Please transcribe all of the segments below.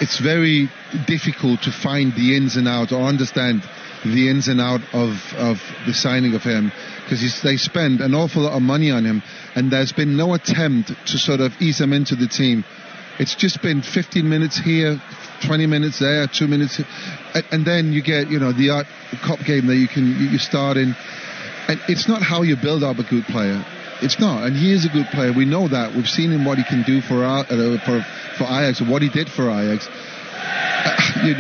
it's very difficult to find the ins and outs or understand the ins and out of the signing of him, because they spend an awful lot of money on him, and there's been no attempt to sort of ease him into the team. It's just been 15 minutes here, 20 minutes there, 2 minutes, and then you get, the cup game that you start in, and it's not how you build up a good player. It's not, and he is a good player. We know that. We've seen him, what he can do for Ajax, or what he did for Ajax.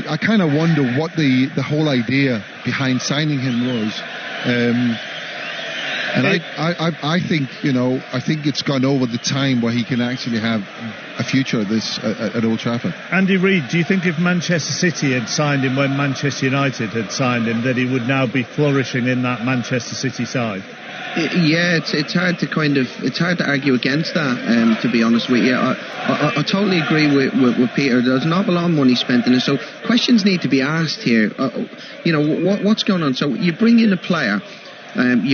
I kind of wonder what the whole idea behind signing him was. And I think, I think it's gone over the time where he can actually have a future at Old Trafford. Andy Reid, do you think if Manchester City had signed him when Manchester United had signed him, that he would now be flourishing in that Manchester City side? Yeah, it's hard to argue against that, to be honest with you. I totally agree with Peter. There's an awful lot of money spent in it, so questions need to be asked here. What's going on? So you bring in a player, and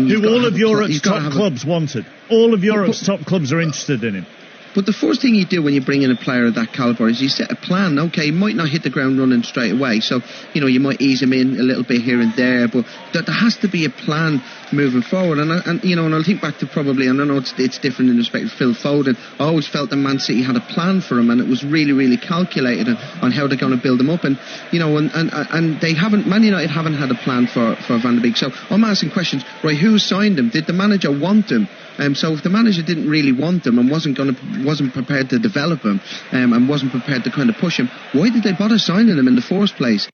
who all of Europe's top clubs wanted. All of Europe's top clubs are interested in him. But the first thing you do when you bring in a player of that calibre is you set a plan. Okay, he might not hit the ground running straight away, so you might ease him in a little bit here and there, but there has to be a plan moving forward. And I'll think back to probably, and I know it's different in respect of Phil Foden. I always felt that Man City had a plan for him, and it was really, really calculated on how they're going to build him up. And they haven't. Man United haven't had a plan for Van der Beek. So I'm asking questions. Right, who signed him? Did the manager want him? So if the manager didn't really want him and wasn't prepared to develop him, and wasn't prepared to kind of push him, why did they bother signing him in the first place?